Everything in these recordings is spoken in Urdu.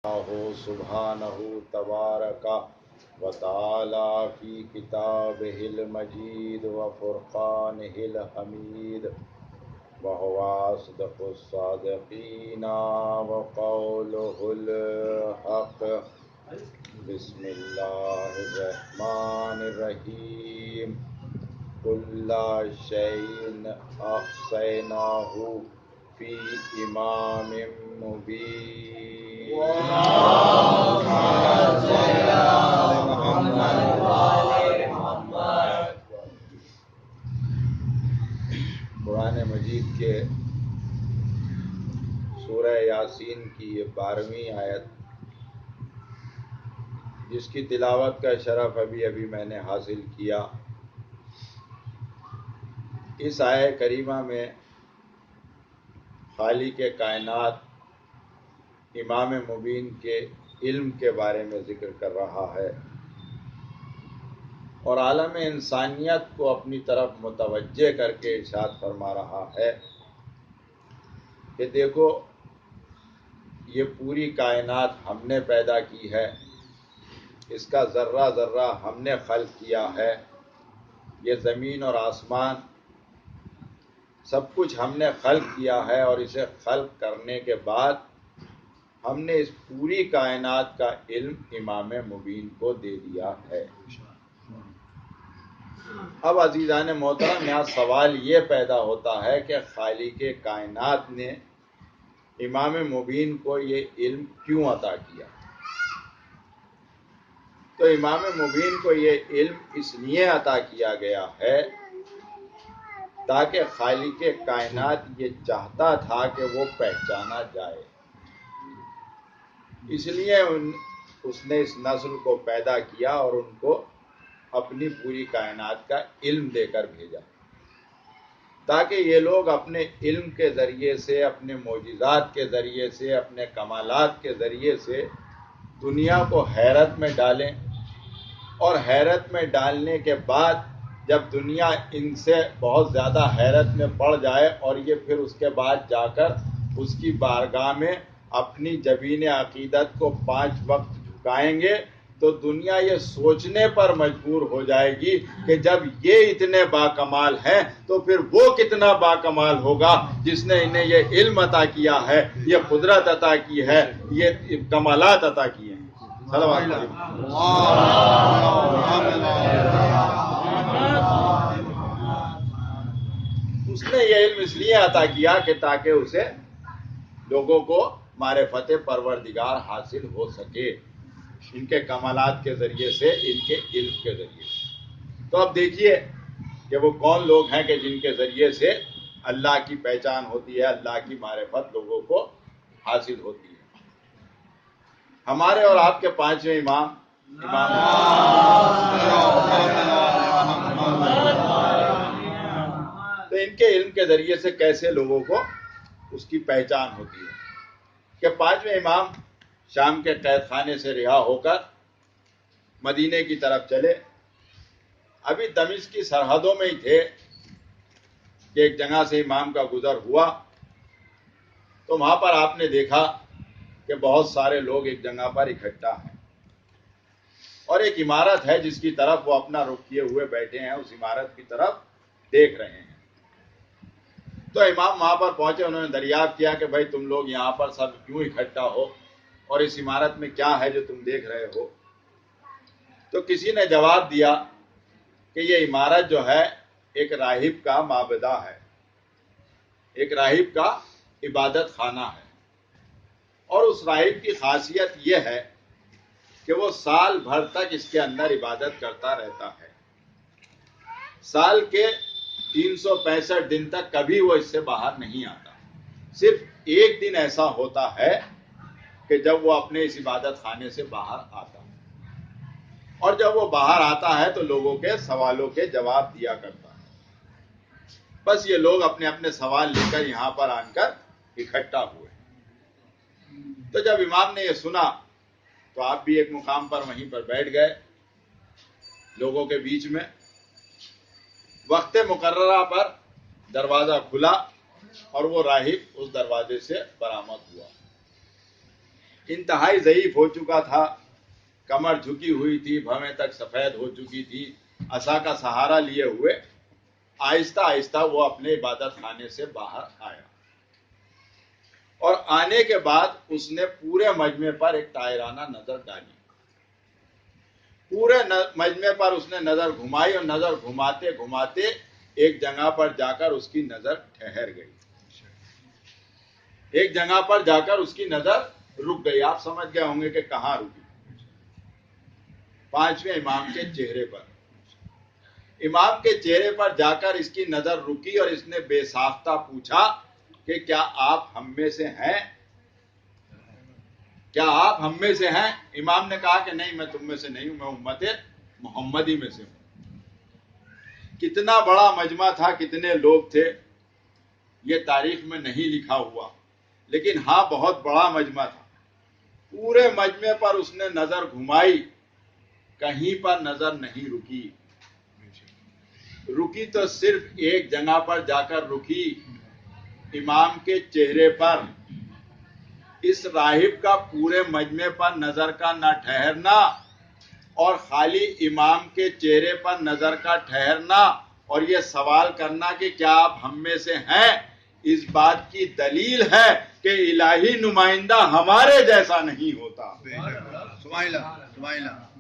سبحانہ تبارک و تعالی فی کتابہ المجید و فرقانہ الحمید وہو اصدق الصادقین و قولہ الحق. بسم اللہ الرحمن الرحیم. کل شیء احصیناہ فی امام مبین. قرآن مجید کے سورہ یاسین کی یہ 12ویں آیت، جس کی تلاوت کا شرف ابھی میں نے حاصل کیا. اس آیہ کریمہ میں خالق کائنات امام مبین کے علم کے بارے میں ذکر کر رہا ہے اور عالم انسانیت کو اپنی طرف متوجہ کر کے ارشاد فرما رہا ہے کہ دیکھو، یہ پوری کائنات ہم نے پیدا کی ہے، اس کا ذرہ ذرہ ہم نے خلق کیا ہے. یہ زمین اور آسمان سب کچھ ہم نے خلق کیا ہے، اور اسے خلق کرنے کے بعد ہم نے اس پوری کائنات کا علم امام مبین کو دے دیا ہے. اب عزیزان محترم، یہاں سوال یہ پیدا ہوتا ہے کہ خالق کائنات نے امام مبین کو یہ علم کیوں عطا کیا؟ تو امام مبین کو یہ علم اس لیے عطا کیا گیا ہے تاکہ خالق کائنات یہ چاہتا تھا کہ وہ پہچانا جائے. اس لیے اس نے اس نسل کو پیدا کیا اور ان کو اپنی پوری کائنات کا علم دے کر بھیجا، تاکہ یہ لوگ اپنے علم کے ذریعے سے، اپنے معجزات کے ذریعے سے، اپنے کمالات کے ذریعے سے دنیا کو حیرت میں ڈالیں، اور حیرت میں ڈالنے کے بعد جب دنیا ان سے بہت زیادہ حیرت میں پڑ جائے اور یہ پھر اس کے بعد جا کر اس کی بارگاہ میں اپنی جبین عقیدت کو 5 وقت جھکائیں گے، تو دنیا یہ سوچنے پر مجبور ہو جائے گی کہ جب یہ اتنے باکمال ہیں تو پھر وہ کتنا باکمال ہوگا جس نے انہیں یہ علم عطا کیا ہے، یہ قدرت عطا کی ہے، یہ کمالات عطا کیے ہیں. اس نے یہ علم اس لیے عطا کیا کہ تاکہ اسے لوگوں کو معرفت پروردگار حاصل ہو سکے، ان کے کمالات کے ذریعے سے، ان کے علم کے ذریعے سے. تو اب دیکھیے کہ وہ کون لوگ ہیں کہ جن کے ذریعے سے اللہ کی پہچان ہوتی ہے، اللہ کی معرفت لوگوں کو حاصل ہوتی ہے. ہمارے اور آپ کے 5ویں امام تو ان کے علم کے ذریعے سے کیسے لوگوں کو اس کی پہچان ہوتی ہے کہ 5ویں امام شام کے قید خانے سے رہا ہو کر مدینے کی طرف چلے. ابھی دمشق کی سرحدوں میں ہی تھے کہ ایک جگہ سے امام کا گزر ہوا، تو وہاں پر آپ نے دیکھا کہ بہت سارے لوگ ایک جگہ پر اکٹھا ہیں، اور ایک عمارت ہے جس کی طرف وہ اپنا رخ کیے ہوئے بیٹھے ہیں، اس عمارت کی طرف دیکھ رہے ہیں. تو امام وہاں پر پہنچے، انہوں نے دریافت کیا کہ بھائی تم لوگ یہاں پر سب کیوں اکٹھا ہو اور اس عمارت میں کیا ہے جو تم دیکھ رہے ہو؟ تو کسی نے جواب دیا کہ یہ عمارت جو ہے ایک راہب کا معبدہ ہے، ایک راہب کا عبادت خانہ ہے، اور اس راہب کی خاصیت یہ ہے کہ وہ سال بھر تک اس کے اندر عبادت کرتا رہتا ہے. سال کے 365 دن تک کبھی وہ اس سے باہر نہیں آتا. صرف ایک دن ایسا ہوتا ہے کہ جب وہ اپنے اس عبادت خانے سے باہر آتا ہے، اور جب وہ باہر آتا ہے تو لوگوں کے سوالوں کے جواب دیا کرتا ہے. بس یہ لوگ اپنے اپنے سوال لے کر یہاں پر آ کر اکٹھا ہوئے. تو جب امام نے یہ سنا تو آپ بھی ایک مقام پر وہیں پر بیٹھ گئے لوگوں کے بیچ میں. وقت مقررہ پر دروازہ کھلا اور وہ راہب اس دروازے سے برآمد ہوا. انتہائی ضعیف ہو چکا تھا، کمر جھکی ہوئی تھی، بھویں تک سفید ہو چکی تھی، عصا کا سہارا لیے ہوئے آہستہ آہستہ وہ اپنے عبادت خانے سے باہر آیا، اور آنے کے بعد اس نے پورے مجمع پر ایک طائرانہ نظر ڈالی. پورے مجمع پر اس نے نظر گھمائی، اور نظر گھماتے گھماتے ایک جگہ پر جا کر اس کی نظر ٹھہر گئی. ایک جگہ پر جا کر اس کی نظر رک گئی. آپ سمجھ گئے ہوں گے کہ کہاں رکی؟ پانچویں امام کے چہرے پر. امام کے چہرے پر جا کر اس کی نظر رکی اور اس نے بے ساختہ پوچھا کہ کیا آپ ہم میں سے ہیں؟ کیا آپ ہم میں سے ہیں؟ امام نے کہا کہ نہیں، میں تم میں سے نہیں ہوں، میں امت محمدی میں سے ہوں. کتنا بڑا مجمع تھا، کتنے لوگ تھے، یہ تاریخ میں نہیں لکھا ہوا، لیکن ہاں بہت بڑا مجمع تھا. پورے مجمع پر اس نے نظر گھمائی، کہیں پر نظر نہیں رکی. رکی تو صرف ایک جگہ پر جا کر رکی، امام کے چہرے پر. اس راہب کا پورے مجمع پر نظر کا نہ ٹھہرنا اور خالی امام کے چہرے پر نظر کا ٹھہرنا اور یہ سوال کرنا کہ کیا آپ ہم میں سے ہیں، اس بات کی دلیل ہے کہ الہی نمائندہ ہمارے جیسا نہیں ہوتا.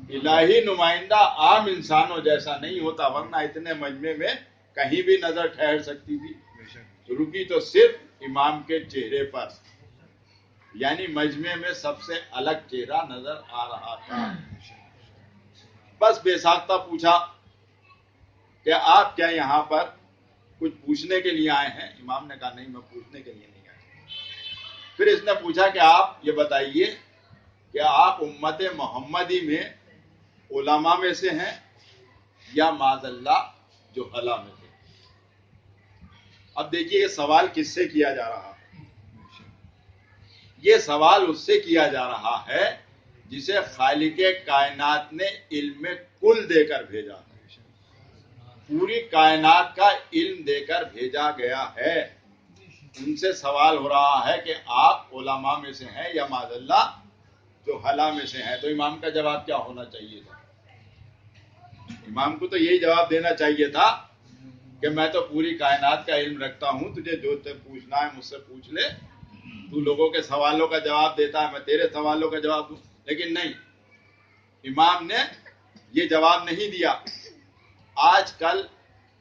الہی نمائندہ عام انسانوں جیسا نہیں ہوتا، ورنہ اتنے مجمع میں کہیں بھی نظر ٹھہر سکتی تھی. رکی تو صرف امام کے چہرے پر، یعنی مجمع میں سب سے الگ چہرہ نظر آ رہا تھا. بس بے ساختہ پوچھا کہ آپ کیا یہاں پر کچھ پوچھنے کے لیے آئے ہیں؟ امام نے کہا نہیں، میں پوچھنے کے لیے نہیں آیا. پھر اس نے پوچھا کہ آپ یہ بتائیے کہ آپ امت محمدی میں علماء میں سے ہیں یا معاذ اللہ جہلا میں سے؟ اب دیکھیے یہ سوال کس سے کیا جا رہا ہے؟ یہ سوال اس سے کیا جا رہا ہے جسے خالق کائنات نے علم کل دے کر بھیجا ہے. پوری کائنات کا علم دے کر بھیجا گیا ہے. ان سے سوال ہو رہا ہے کہ آپ علماء میں سے ہیں یا معاذ اللہ جہلا میں سے ہیں. تو امام کا جواب کیا ہونا چاہیے تھا؟ امام کو تو یہی جواب دینا چاہیے تھا کہ میں تو پوری کائنات کا علم رکھتا ہوں، تجھے جو پوچھنا ہے مجھ سے پوچھ لے. تو لوگوں کے سوالوں کا جواب دیتا ہے، میں تیرے سوالوں کا جواب دوں. لیکن نہیں، امام نے یہ جواب نہیں دیا. آج کل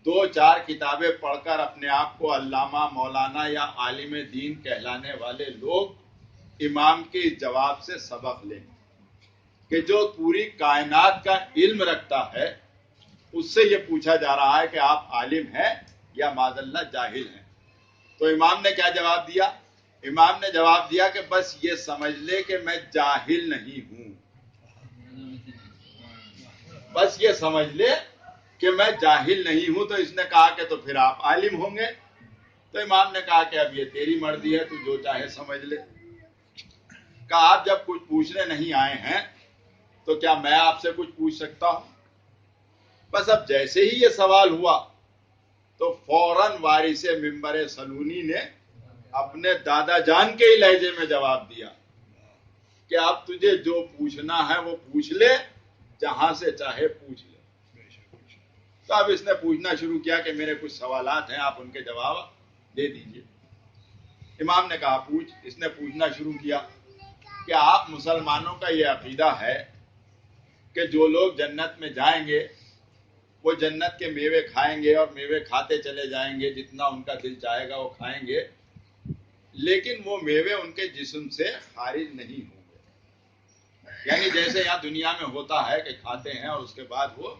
2-4 کتابیں پڑھ کر اپنے آپ کو علامہ، مولانا یا عالم دین کہلانے والے لوگ امام کے اس جواب سے سبق لیں کہ جو پوری کائنات کا علم رکھتا ہے اس سے یہ پوچھا جا رہا ہے کہ آپ عالم ہیں یا معاذ اللہ جاہل ہیں. تو امام نے کیا جواب دیا؟ امام نے جواب دیا کہ بس یہ سمجھ لے کہ میں جاہل نہیں ہوں. بس یہ سمجھ لے کہ میں جاہل نہیں ہوں. تو اس نے کہا کہ تو پھر آپ عالم ہوں گے. تو امام نے کہا کہ اب یہ تیری مرضی ہے، تو جو چاہے سمجھ لے. کہا آپ جب کچھ پوچھنے نہیں آئے ہیں تو کیا میں آپ سے کچھ پوچھ سکتا ہوں؟ بس اب جیسے ہی یہ سوال ہوا تو فوراً وارث منبر سلونی نے اپنے دادا جان کے ہی لہجے میں جواب دیا کہ اب تجھے جو پوچھنا ہے وہ پوچھ لے، جہاں سے چاہے پوچھ لے. تو اب اس نے پوچھنا شروع کیا کہ میرے کچھ سوالات ہیں، آپ ان کے جواب دے دیجئے. امام نے کہا پوچھ. اس نے پوچھنا شروع کیا کہ آپ مسلمانوں کا یہ عقیدہ ہے کہ جو لوگ جنت میں جائیں گے وہ جنت کے میوے کھائیں گے اور میوے کھاتے چلے جائیں گے، جتنا ان کا دل چاہے گا وہ کھائیں گے، لیکن وہ میوے ان کے جسم سے خارج نہیں ہوں گے. یعنی جیسے یہاں دنیا میں ہوتا ہے کہ کھاتے ہیں اور اس کے بعد وہ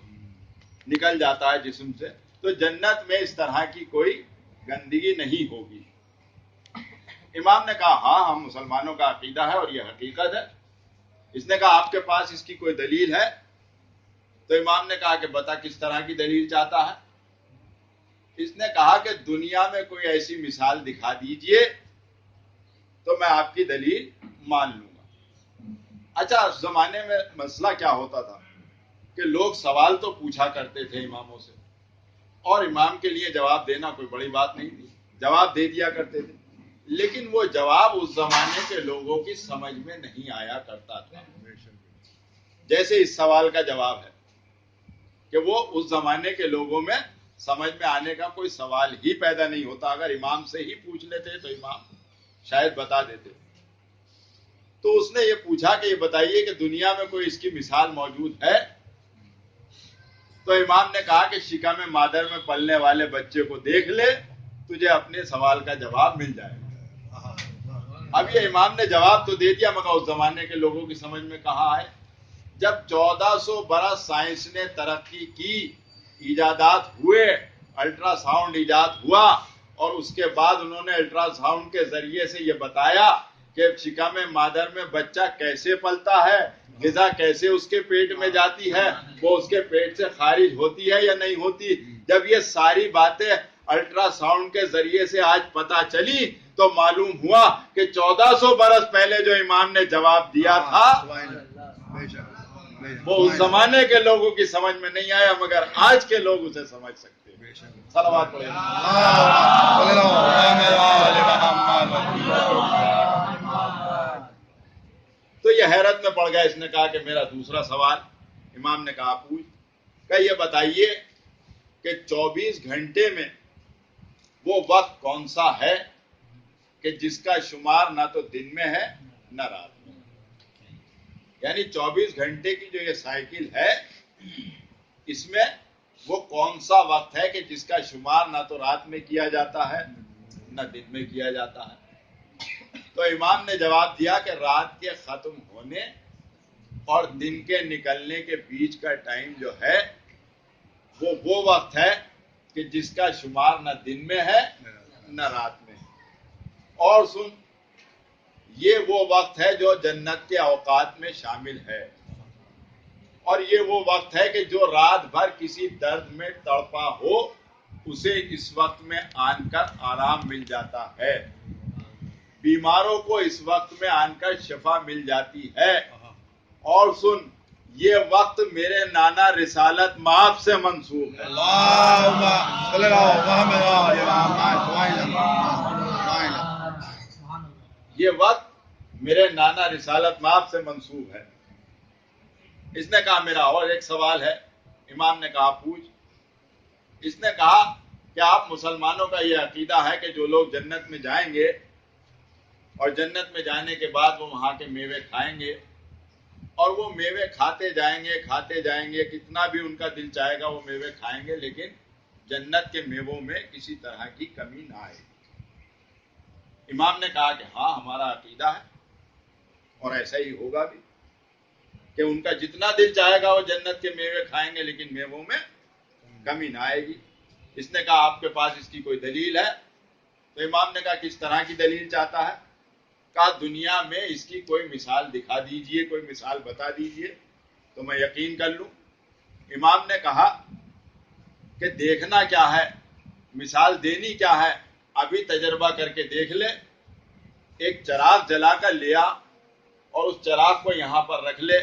نکل جاتا ہے جسم سے، تو جنت میں اس طرح کی کوئی گندگی نہیں ہوگی. امام نے کہا ہاں، ہم مسلمانوں کا عقیدہ ہے اور یہ حقیقت ہے. اس نے کہا آپ کے پاس اس کی کوئی دلیل ہے؟ تو امام نے کہا کہ بتا کس طرح کی دلیل چاہتا ہے. اس نے کہا کہ دنیا میں کوئی ایسی مثال دکھا دیجئے تو میں آپ کی دلیل مان لوں گا. اچھا، اس زمانے میں مسئلہ کیا ہوتا تھا کہ لوگ سوال تو پوچھا کرتے تھے اماموں سے، اور امام کے لیے جواب دینا کوئی بڑی بات نہیں تھی، جواب دے دیا کرتے تھے. لیکن وہ جواب اس زمانے کے لوگوں کی سمجھ میں نہیں آیا کرتا تھا. جیسے اس سوال کا جواب ہے کہ وہ اس زمانے کے لوگوں میں سمجھ میں آنے کا کوئی سوال ہی پیدا نہیں ہوتا. اگر امام سے ہی پوچھ لیتے تو امام شاید بتا دیتے. تو اس نے یہ پوچھا کہ یہ بتائیے کہ دنیا میں کوئی اس کی مثال موجود ہے؟ تو امام نے کہا کہ شکم مادر میں پلنے والے بچے کو دیکھ لے، تجھے اپنے سوال کا جواب مل جائے گا. اب یہ امام نے جواب تو دے دیا، مگر اس زمانے کے لوگوں کی سمجھ میں کہاں آئے. جب 1400 برس سائنس نے ترقی کی، ایجادات ہوئے، الٹرا ساؤنڈ ایجاد ہوا، اور اس کے بعد انہوں نے الٹرا ساؤنڈ کے ذریعے سے یہ بتایا کہ شکم مادر میں بچہ کیسے پلتا ہے، غذا کیسے اس کے پیٹ میں جاتی ہے، وہ اس کے پیٹ سے خارج ہوتی ہے یا نہیں ہوتی. جب یہ ساری باتیں الٹرا ساؤنڈ کے ذریعے سے آج پتا چلی تو معلوم ہوا کہ 1400 برس پہلے جو امام نے جواب دیا تھا وہ اس زمانے کے لوگوں کی سمجھ میں نہیں آیا، مگر آج کے لوگ اسے سمجھ سکتے ہیں. صلوات پڑھیں. تو یہ حیرت میں پڑ گیا. اس نے کہا کہ میرا دوسرا سوال. امام نے کہا پوچھ. کہ یہ بتائیے کہ 24 گھنٹے میں وہ وقت کون سا ہے کہ جس کا شمار نہ تو دن میں ہے نہ رات میں. یعنی 24 گھنٹے کی جو یہ سائیکل ہے، اس میں وہ کون سا وقت ہے کہ جس کا شمار نہ تو رات میں کیا جاتا ہے نہ دن میں کیا جاتا ہے. تو امام نے جواب دیا کہ رات کے ختم ہونے اور دن کے نکلنے کے بیچ کا ٹائم جو ہے وہ وقت ہے کہ جس کا شمار نہ دن میں ہے نہ رات میں. اور سن، یہ وہ وقت ہے جو جنت کے اوقات میں شامل ہے، اور یہ وہ وقت ہے کہ جو رات بھر کسی درد میں تڑپا ہو اسے اس وقت میں آن کر آرام مل جاتا ہے. بیماروں کو اس وقت میں آن کر شفا مل جاتی ہے. اور سن، یہ وقت میرے نانا رسالت مآب سے منسوب ہے. یہ وقت میرے نانا رسالت مآب سے منسوب ہے. اس نے کہا میرا اور ایک سوال ہے. امام نے کہا پوچھ. اس نے کہا کہ آپ مسلمانوں کا یہ عقیدہ ہے کہ جو لوگ جنت میں جائیں گے اور جنت میں جانے کے بعد وہ وہاں کے میوے کھائیں گے، اور وہ میوے کھاتے جائیں گے، کتنا بھی ان کا دل چاہے گا وہ میوے کھائیں گے، لیکن جنت کے میووں میں کسی طرح کی کمی نہ آئے. امام نے کہا کہ ہاں ہمارا عقیدہ ہے اور ایسا ہی ہوگا بھی کہ ان کا جتنا دل چاہے گا وہ جنت کے میوے کھائیں گے، لیکن میووں میں کمی نہ آئے گی. اس نے کہا آپ کے پاس اس کی کوئی دلیل ہے؟ تو امام نے کہا کس طرح کی دلیل چاہتا ہے؟ کہا دنیا میں اس کی کوئی مثال دکھا دیجئے، کوئی مثال بتا دیجئے تو میں یقین کر لوں. امام نے کہا کہ دیکھنا کیا ہے، مثال دینی کیا ہے، ابھی تجربہ کر کے دیکھ لے. ایک چراغ جلا کر لیا اور اس چراغ کو یہاں پر رکھ لے،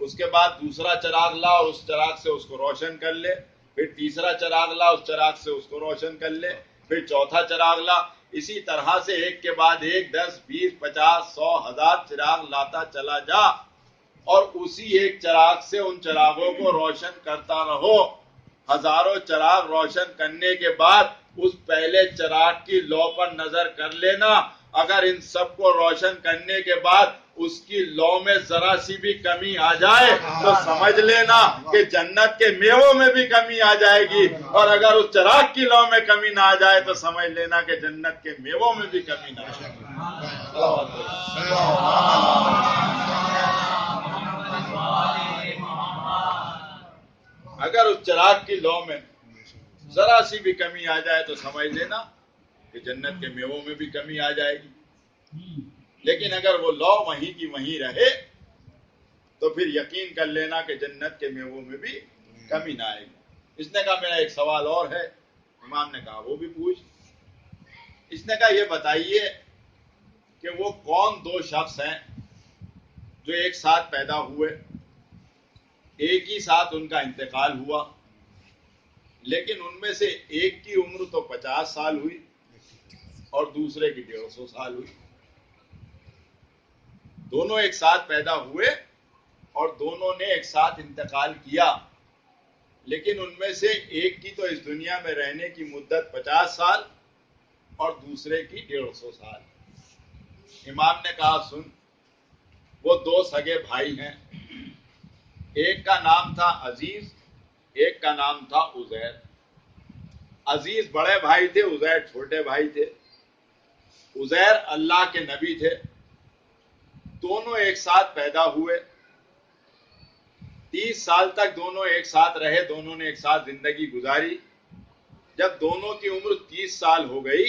اس کے بعد دوسرا چراغ لا اور اس چراغ سے اس کو روشن کر لے، پھر تیسرا چراغ لا، اس چراغ سے اس کو روشن کر لے، پھر چوتھا چراغ لا. اسی طرح سے ایک کے بعد ایک 10 20 50 100 1000 چراغ لاتا چلا جا اور اسی ایک چراغ سے ان چراغوں کو روشن کرتا رہو. ہزاروں چراغ روشن کرنے کے بعد اس پہلے چراغ کی لو پر نظر کر لینا. اگر ان سب کو روشن کرنے کے بعد اس کی لو میں ذرا سی بھی کمی آ جائے تو سمجھ لینا کہ جنت کے میووں میں بھی کمی آ جائے گی، اور اگر اس چراغ کی لو میں کمی نہ آ جائے تو سمجھ لینا کہ جنت کے میووں میں بھی کمی نہ آ جائے گی. اگر اس چراغ کی لو میں ذرا سی بھی کمی آ جائے تو سمجھ لینا کہ جنت کے میووں میں بھی کمی آ جائے گی. لیکن اگر وہ لو وہیں کی وہیں رہے تو پھر یقین کر لینا کہ جنت کے میووں میں بھی کمی نہ آئے گی. اس نے کہا میرا ایک سوال اور ہے. امام نے کہا وہ بھی پوچھ. اس نے کہا یہ بتائیے کہ وہ کون دو شخص ہیں جو ایک ساتھ پیدا ہوئے، ایک ہی ساتھ ان کا انتقال ہوا، لیکن ان میں سے ایک کی عمر تو 50 سال ہوئی اور دوسرے کی 150 سال ہوئی. دونوں ایک ساتھ پیدا ہوئے اور دونوں نے ایک ساتھ انتقال کیا، لیکن ان میں سے ایک کی تو اس دنیا میں رہنے کی مدت 50 سال اور دوسرے کی 150 سال. امام نے کہا سن، وہ دو سگے بھائی ہیں، ایک کا نام تھا عزیز، ایک کا نام تھا عزیر. عزیز بڑے بھائی تھے، عزیر چھوٹے بھائی تھے. عزیر اللہ کے نبی تھے. دونوں ایک ساتھ پیدا ہوئے، 30 سال تک دونوں ایک ساتھ رہے، دونوں نے ایک ساتھ زندگی گزاری. جب دونوں کی عمر 30 سال ہو گئی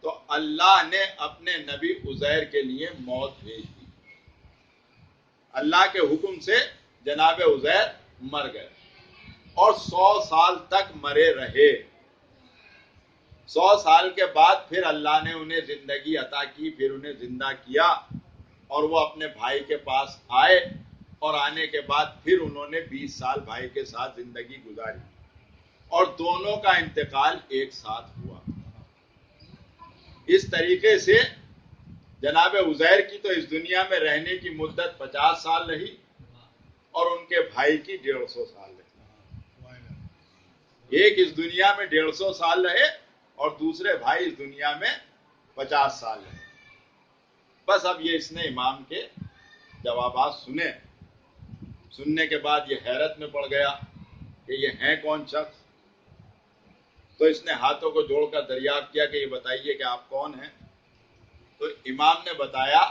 تو اللہ نے اپنے نبی عزیر کے لیے موت بھیج دی. اللہ کے حکم سے جناب عزیر مر گئے اور 100 سال تک مرے رہے. 100 سال کے بعد پھر اللہ نے انہیں زندگی عطا کی، پھر انہیں زندہ کیا اور وہ اپنے بھائی کے پاس آئے، اور آنے کے بعد پھر انہوں نے 20 سال بھائی کے ساتھ زندگی گزاری اور دونوں کا انتقال ایک ساتھ ہوا. اس طریقے سے جناب عزیر کی تو اس دنیا میں رہنے کی مدت 50 سال رہی اور ان کے بھائی کی 150 سال رہی. ایک اس دنیا میں 150 سال رہے اور دوسرے بھائی اس دنیا میں 50 سال رہے. بس اب یہ اس نے امام کے جوابات سنے. سننے کے بعد یہ حیرت میں پڑ گیا کہ یہ ہیں کون شخص. تو اس نے ہاتھوں کو جوڑ کر دریافت کیا کہ یہ بتائیے کہ آپ کون ہیں. تو امام نے بتایا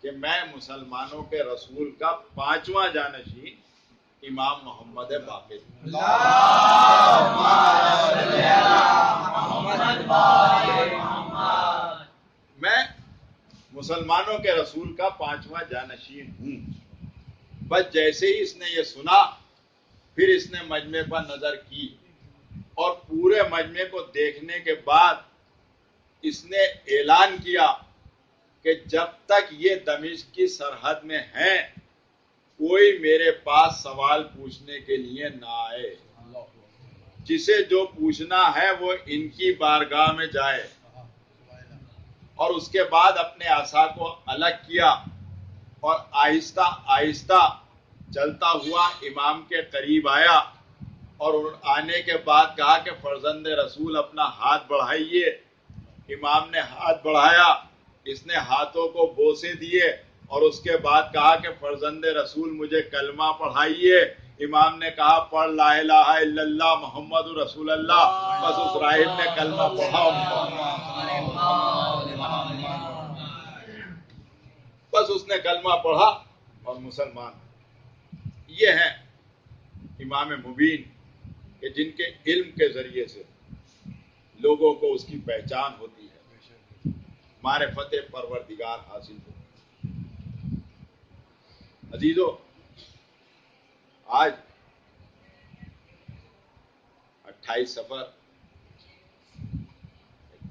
کہ میں مسلمانوں کے رسول کا 5واں جانشین امام محمد باقر. میں مسلمانوں کے رسول کا 5واں جانشین ہوں. بس جیسے ہی اس نے یہ سنا پھر اس نے مجمع پر نظر کی اور پورے مجمع کو دیکھنے کے بعد اس نے اعلان کیا کہ جب تک یہ دمشق کی سرحد میں ہیں کوئی میرے پاس سوال پوچھنے کے لیے نہ آئے. جسے جو پوچھنا ہے وہ ان کی بارگاہ میں جائے. اور اس کے بعد اپنے عصا کو الگ کیا اور آہستہ آہستہ چلتا ہوا امام کے قریب آیا اور آنے کے بعد کہا کہ فرزند رسول اپنا ہاتھ بڑھائیے. امام نے ہاتھ بڑھایا، اس نے ہاتھوں کو بوسے دیے اور اس کے بعد کہا کہ فرزند رسول مجھے کلمہ پڑھائیے. امام نے کہا پڑھ لا الہ الا اللہ محمد رسول اللہ. بس اس راہب نے کلمہ پڑھا. بس اس نے کلمہ پڑھا اور مسلمان. یہ ہیں امام مبین کہ جن کے علم کے ذریعے سے لوگوں کو اس کی پہچان ہوتی ہے، معرفت پروردگار حاصل ہوتی ہے. عزیزو، آج 28 صفر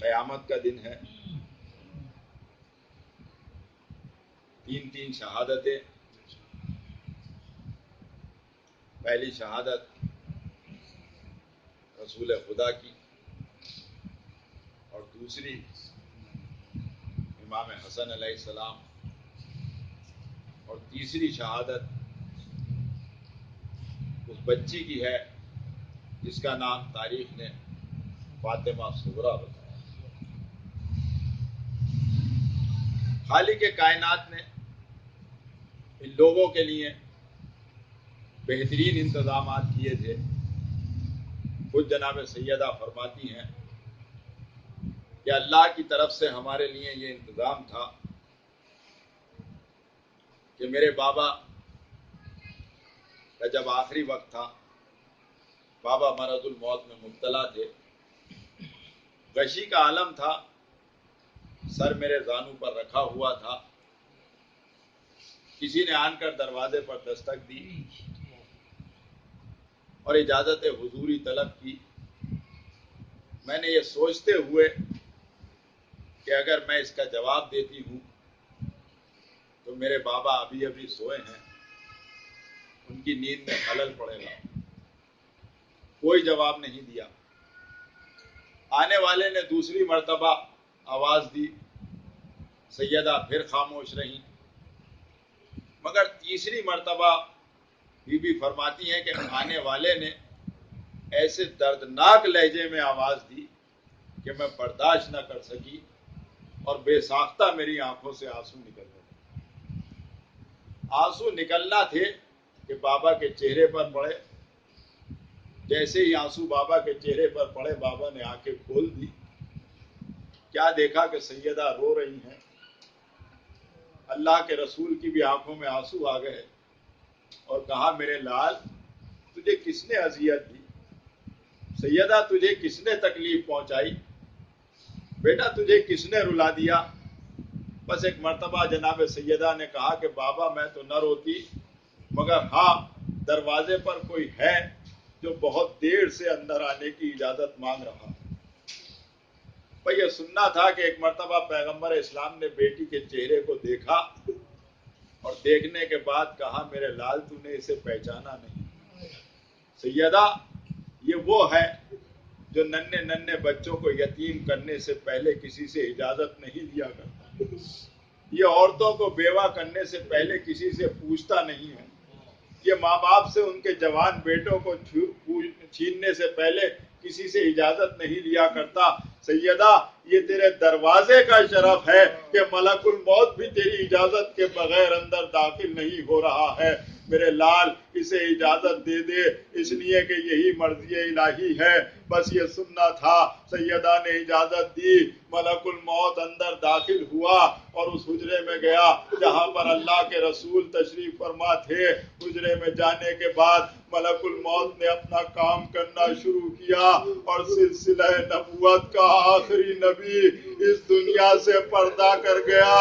قیامت کا دن ہے. 3 شہادتیں. پہلی شہادت رسول خدا کی اور دوسری امام حسن علیہ السلام اور تیسری شہادت اس بچی کی ہے جس کا نام تاریخ نے فاطمہ صغریٰ بتایا. خالق کائنات نے ان لوگوں کے لیے بہترین انتظامات کیے تھے. خود جناب سیدہ فرماتی ہیں کہ اللہ کی طرف سے ہمارے لیے یہ انتظام تھا کہ میرے بابا کا جب آخری وقت تھا، بابا مرض الموت میں مبتلا تھے، غشی کا عالم تھا، سر میرے زانو پر رکھا ہوا تھا. کسی نے آن کر دروازے پر دستک دی اور اجازت حضوری طلب کی. میں نے یہ سوچتے ہوئے کہ اگر میں اس کا جواب دیتی ہوں تو میرے بابا ابھی ابھی سوئے ہیں، ان کی نیند میں خلل پڑے گا. کوئی جواب نہیں دیا. آنے والے نے دوسری مرتبہ آواز دی، سیدہ پھر خاموش رہیں، مگر تیسری مرتبہ بی بی فرماتی ہیں کہ آنے والے نے ایسے دردناک لہجے میں آواز دی کہ میں برداشت نہ کر سکی اور بے ساختہ میری آنکھوں سے آنسو نکل گئے۔ آنسو نکلنا تھے کہ بابا کے چہرے پر پڑے۔ جیسے ہی آنسو بابا کے چہرے پر پڑے، بابا نے آنکھیں کھول دی۔ کیا دیکھا کہ سیدہ رو رہی ہیں۔ اللہ کے رسول کی بھی آنکھوں میں آنسو آ گئے اور کہا میرے لال تجھے کس نے اذیت دی؟ سیدہ تجھے کس نے تکلیف پہنچائی؟ بیٹا تجھے کس نے رلا دیا؟ بس ایک مرتبہ جناب سیدہ نے کہا کہ بابا میں تو نہ روتی، مگر ہاں دروازے پر کوئی ہے جو بہت دیر سے اندر آنے کی اجازت مانگ رہا۔ بھئی یہ سننا تھا کہ ایک مرتبہ پیغمبر اسلام نے بیٹی کے چہرے کو دیکھا اور دیکھنے کے بعد کہا میرے لال تو نے اسے پہچانا نہیں؟ سیدہ یہ وہ ہے جو ننھے ننھے بچوں کو یتیم کرنے سے پہلے کسی سے اجازت نہیں لیا کرتا، یہ عورتوں کو بیوہ کرنے سے پہلے کسی سے پوچھتا نہیں ہے، یہ ماں باپ سے ان کے جوان بیٹوں کو چھیننے سے پہلے کسی سے اجازت نہیں لیا کرتا۔ سیدہ یہ تیرے دروازے کا شرف ہے کہ ملک الموت بھی تیری اجازت کے بغیر اندر داخل نہیں ہو رہا ہے۔ میرے لال اسے اجازت دے دے، اس لیے کہ یہی مرضی الہی ہے، بس یہ سننا تھا۔ سیدہ نے اجازت دی، ملک الموت اندر داخل ہوا اور اس حجرے میں گیا جہاں پر اللہ کے رسول تشریف فرما تھے۔ حجرے میں جانے کے بعد ملک الموت نے اپنا کام کرنا شروع کیا اور سلسلہ نبوت کا آخری نبی اس دنیا سے پردہ کر گیا۔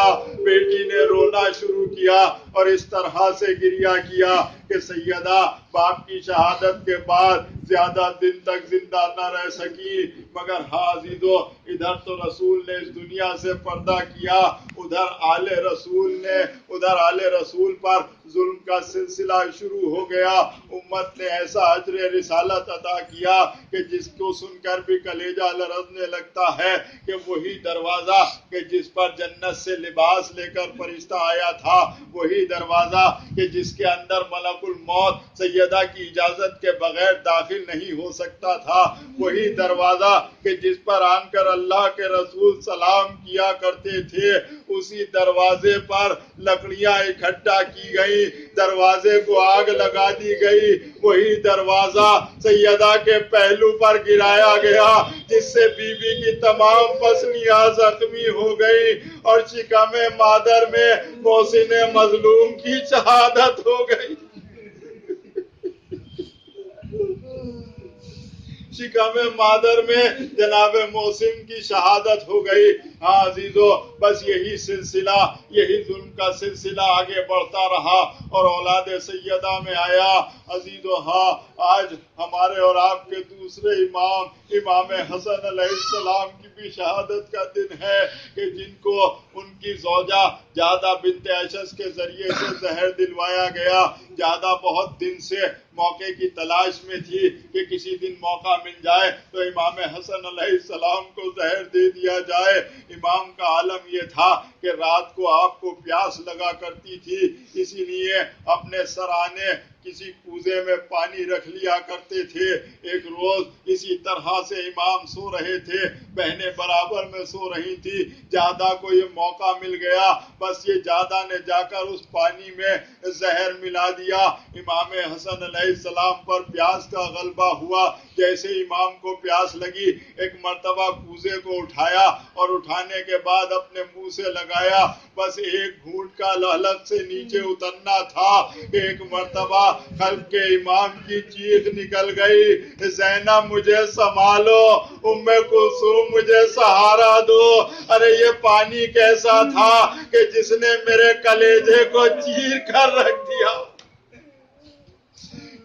بیٹی نے رونا شروع کیا اور اس طرح سے گریہ کیا کہ سیدہ باپ کی شہادت کے بعد زیادہ دن تک زندہ نہ رہ سکی، مگر ہاں عزیزو ادھر تو رسول نے اس دنیا سے پردہ کیا، ادھر آل رسول پر ظلم کا سلسلہ شروع ہو گیا۔ امت نے ایسا اجر رسالت عطا کیا کہ جس کو سن کر بھی کلیجہ لرزنے لگتا ہے کہ وہی دروازہ کہ جس پر جنت سے لباس لے کر فرشتہ آیا تھا، وہی دروازہ کہ جس کے اندر ملک الموت سیدہ کی اجازت کے بغیر داخل نہیں ہو سکتا تھا، وہی دروازہ کہ جس پر آن کر اللہ کے رسول سلام کیا کرتے تھے، اسی دروازے پر لکڑیاں اکٹھا کی گئی، دروازے کو آگ لگا دی گئی، وہی دروازہ سیدہ کے پہلو پر گرایا گیا جس سے بی بی کی تمام پسلیاں زخمی ہو گئی اور شکم مادر میں محسن مظلوم کی شہادت ہو گئی۔ شکم مادر میں جناب محسن کی شہادت ہو گئی۔ ہاں عزیزو بس یہی سلسلہ، یہی ظلم کا سلسلہ آگے بڑھتا رہا اور اولاد سیدہ میں آیا۔ عزیزو ہاں آج ہمارے اور آپ کے دوسرے امام حسن علیہ السلام کی بھی شہادت کا دن ہے کہ جن کو ان کی زوجہ جادہ بنت اشس کے ذریعے سے زہر دلوایا گیا۔ جادہ بہت دن سے موقع کی تلاش میں تھی کہ کسی دن موقع مل جائے تو امام حسن علیہ السلام کو زہر دے دیا جائے۔ امام کا عالم یہ تھا کہ رات کو آپ کو پیاس لگا کرتی تھی، اسی لیے اپنے سرانے کسی کوزے میں پانی رکھ لیا کرتے تھے۔ ایک روز اسی طرح سے امام سو رہے تھے، بہنیں برابر میں سو رہی تھی، جادہ کو یہ موقع مل گیا، بس یہ جادہ نے جا کر اس پانی میں زہر ملا دیا۔ امام حسن علیہ السلام پر پیاس کا غلبہ ہوا، جیسے امام کو پیاس لگی ایک مرتبہ کوزے کو اٹھایا اور اٹھانے کے بعد اپنے منہ سے لگایا، بس ایک گھونٹ کا حلق سے نیچے اترنا تھا، ایک مرتبہ قلب کے امام کی چیخ نکل گئی، زینب مجھے سنبھالو، ام کلثوم مجھے سہارا دو۔ ارے یہ پانی کیسا تھا کہ جس نے میرے کلیجے کو چیر کر رکھ دیا،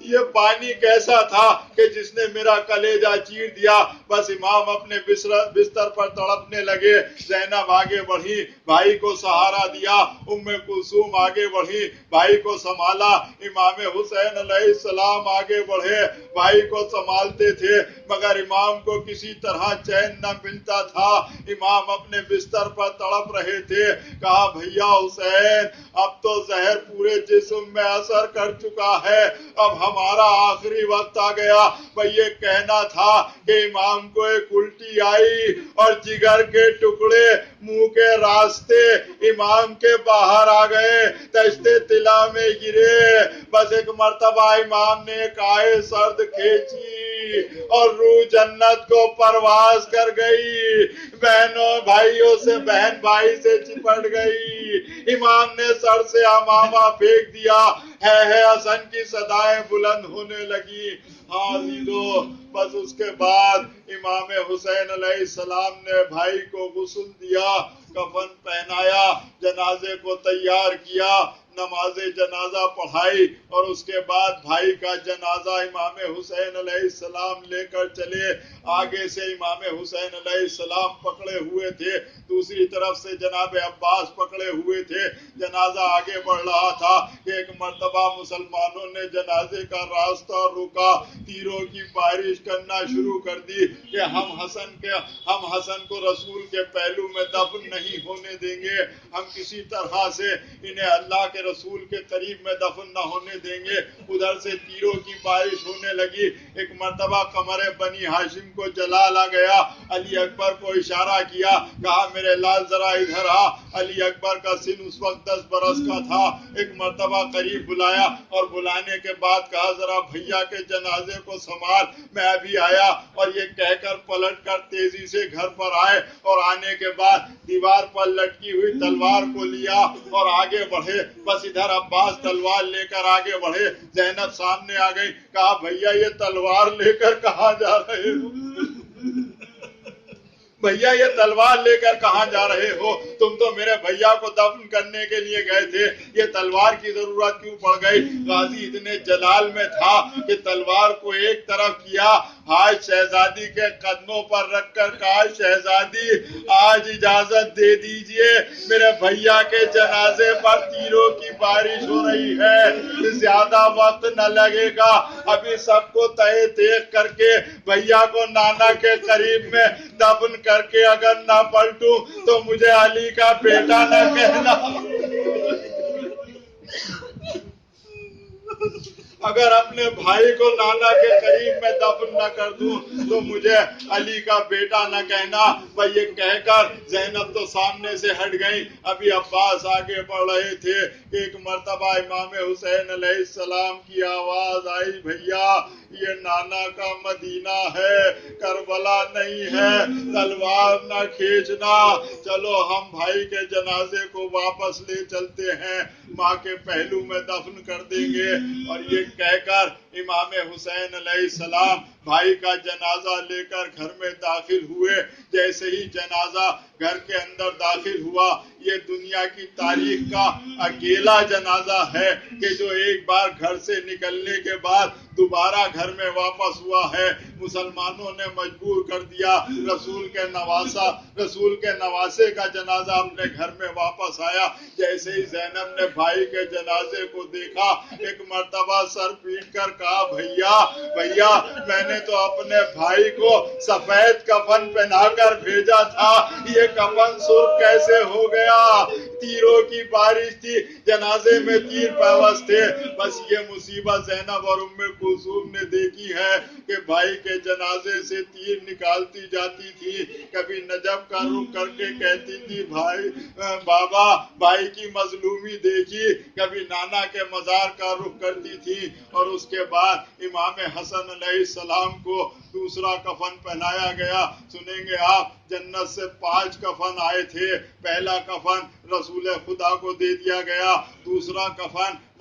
یہ پانی کیسا تھا کہ جس نے میرا کلیجہ چیر دیا. بس امام اپنے بستر پر تڑپنے لگے. زینب آگے بڑھی, بھائی کو سہارا دیا. ام کلثوم آگے بڑھی, بھائی کو سنبھالا. امام حسین علیہ السلام آگے بڑھے, بھائی کو سنبھالتے تھے, مگر امام کو کسی طرح چین نہ ملتا تھا. امام اپنے بستر پر تڑپ رہے تھے. کہا بھیا حسین, اب تو زہر پورے جسم میں اثر کر چکا ہے, اب ہمارا آخری وقت آ گیا. بھئی یہ کہنا تھا کہ امام کو ایک الٹی آئی اور جگر کے ٹکڑے منہ کے راستے امام کے باہر آ گئے, دشتے طلا میں گرے. بس ایک مرتبہ امام نے ایک آئے سرد کھینچی اور روح جنت کو پرواز کر گئی. بہنوں بھائیوں سے, بہن بھائی سے چپٹ گئی. امام نے سر سے امامہ پھینک دیا. ہے حسن کی صدائیں بلند ہونے لگی. ہاں عزیزو, بس اس کے بعد امام حسین علیہ السلام نے بھائی کو غسل دیا, کفن پہنایا, جنازے کو تیار کیا, نماز جنازہ پڑھائی, اور اس کے بعد بھائی کا جنازہ امام حسین علیہ السلام لے کر چلے. آگے سے امام حسین علیہ السلام پکڑے ہوئے تھے, دوسری طرف سے جناب عباس پکڑے ہوئے تھے. جنازہ آگے بڑھ رہا تھا کہ ایک مرتبہ مسلمانوں نے جنازے کا راستہ روکا, تیروں کی بارش کرنا شروع کر دی کہ ہم حسن کو رسول کے پہلو میں دفن نہیں ہونے دیں گے, ہم کسی طرح سے انہیں اللہ کے رسول کے قریب میں دفن نہ ہونے دیں گے. ادھر سے تیروں کی بارش ہونے لگی. ایک مرتبہ قمر بنی ہاشم کو جلال آ گیا. علی اکبر کو اشارہ کیا, کہا میرے لال ذرا ادھر آ. علی اکبر کا سن اس وقت 10 برس کا تھا. ایک مرتبہ قریب بلایا اور بلانے کے بعد کہا ذرا بھیا کے جنازے کو سنبھال, میں ابھی آیا. اور یہ کہہ کر پلٹ کر تیزی سے گھر پر آئے, اور آنے کے بعد دیوار پر لٹکی ہوئی تلوار کو لیا اور آگے بڑھے. بس ادھر عباس تلوار لے کر آگے بڑھے. زینب سامنے آ گئی. کہا بھیا یہ تلوار لے کر کہاں جا رہے ہو؟ بھیا یہ تلوار لے کر کہاں جا رہے ہو؟ تم تو میرے بھیا کو دفن کرنے کے لیے گئے تھے, یہ تلوار کی ضرورت کیوں پڑ گئی؟ غازی اتنے جلال میں تھا کہ تلوار کو ایک طرف کیا, آج شہزادی کے قدموں پر رکھ کر کہا شہزادی آج اجازت دے دیجئے, میرے بھیا کے جنازے پر تیروں کی بارش ہو رہی ہے, زیادہ وقت نہ لگے گا. ابھی سب کو تہے دیکھ کر کے بھیا کو نانا کے قریب میں دفن کر کے اگر نہ پلٹوں تو مجھے علی کا بیٹا نہ کہنا. اگر اپنے بھائی کو نانا کے قریب میں دفن نہ کر دوں تو مجھے علی کا بیٹا نہ کہنا. بھئی یہ کہہ کر زینب تو سامنے سے ہٹ گئی. ابھی عباس آگے بڑھ رہے تھے کہ ایک مرتبہ امام حسین علیہ السلام کی آواز آئی, بھیا یہ نانا کا مدینہ ہے, کربلا نہیں ہے, تلوار نہ کھینچنا, چلو ہم بھائی کے جنازے کو واپس لے چلتے ہیں, ماں کے پہلو میں دفن کر دیں گے. اور یہ کہہ کر امام حسین علیہ السلام بھائی کا جنازہ لے کر گھر میں داخل ہوئے. جیسے ہی جنازہ گھر کے اندر داخل ہوا, یہ دنیا کی تاریخ کا اکیلا جنازہ ہے کہ جو ایک بار گھر سے نکلنے کے بعد دوبارہ گھر میں واپس ہوا ہے. مسلمانوں نے مجبور کر دیا, رسول کے نواسے کا جنازہ اپنے گھر میں واپس آیا. جیسے ہی زینب نے بھائی کے جنازے کو دیکھا, ایک مرتبہ سر پیٹ کر کہا بھیا میں نے تو اپنے بھائی کو سفید کفن پہنا کر بھیجا تھا, یہ کفن سرخ کیسے ہو گیا؟ تیروں کی بارش تھی, جنازے میں تیر پیوست تھے. بس یہ مصیبت زینب اور ام کلثوم نے دیکھی ہے کہ بھائی کے جنازے سے تیر نکالتی جاتی تھی. کبھی نجف کا رخ کر کے کہتی تھی بابا بھائی کی مظلومی دیکھی, کبھی نانا کے مزار کا رخ کرتی تھی. اور اس کے بعد امام حسن علیہ السلام کو دوسرا کفن پہنایا گیا. سنیں گے آپ, جنت سے 5 کفن آئے تھے. پہلا کفن رسول خدا کو دے دیا گیا, دوسرا کفن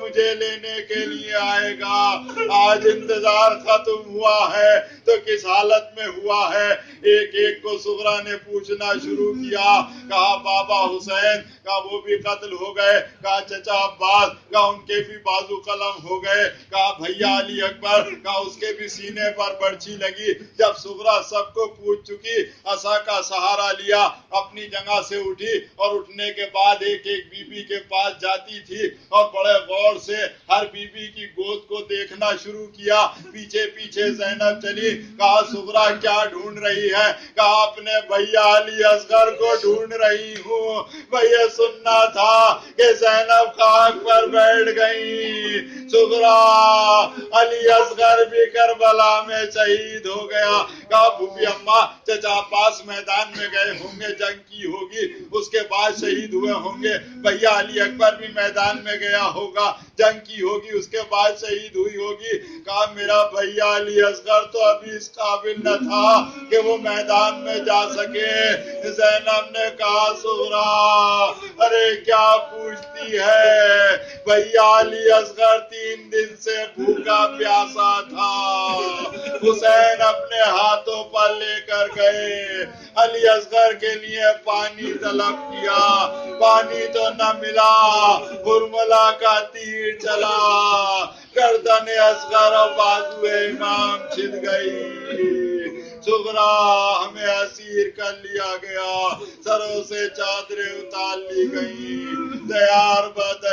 مجھے لینے کے لیے آئے گا۔ آج انتظار ختم ہوا ہے تو کس حالت میں ہوا ہے؟ ایک ایک کو صغرا نے پوچھنا شروع کیا۔ کہا بابا حسین، کہا وہ بھی قتل ہو گئے، کہا چچا عباس، کہا ان کے بھی بازو قلم ہو گئے، کہا بھیا علی اکبر، کہا اس کے بھی سینے پر برچھی لگی۔ جب صغرا سب کو پوچھ چکی، عصا کا سہارا لیا، اپنی جگہ سے اٹھی اور اٹھنے کے بعد ایک ایک بی بی کے پاس جاتی تھی اور بڑے غور سے ہر بی بی کی گود کو دیکھنا شروع کیا۔ پیچھے پیچھے زینب چلی۔ کہا صغرا کیا ڈھونڈ رہی ہے؟ کہا اپنے بھیا علی اصغر کو ڈھونڈ رہی ہوں۔ بھیا سننا تھا کہ زینب خاک پر بیٹھ گئی۔ صغرا علی اصغر بھی کربلا میں شہید ہو گیا۔ کہا بھوپی اماں، چچا عباس میدان میں گئے ہوں گے، جنگ کی ہوگی، اس کے بعد شہید ہوئے ہوں گے۔ بھیا علی اکبر بھی میدان میں گیا ہوگا، جنگ کی ہوگی، اس کے بعد شہید ہوئی ہوگی۔ کہا میرا بھیا علی اصغر تو ابھی اس قابل نہ تھا کہ وہ میدان میں جا سکے۔ زینب نے کہا صغرا ارے کیا پوچھتی ہے؟ بھیا علی اصغر 3 دن سے بھوکا پیاسا تھا۔ حسین اپنے ہاتھوں پر لے کر گئے، علی اصغر کے لیے پانی طلب کیا، پانی تو نہ ملا، ہرملا کا تیر چلا، گردن اصغر اور بازو امام چھد گئی۔ صغرا ہمیں اسیر کر لیا گیا، سروں سے چادریں اتار لی گئی، دیار بدر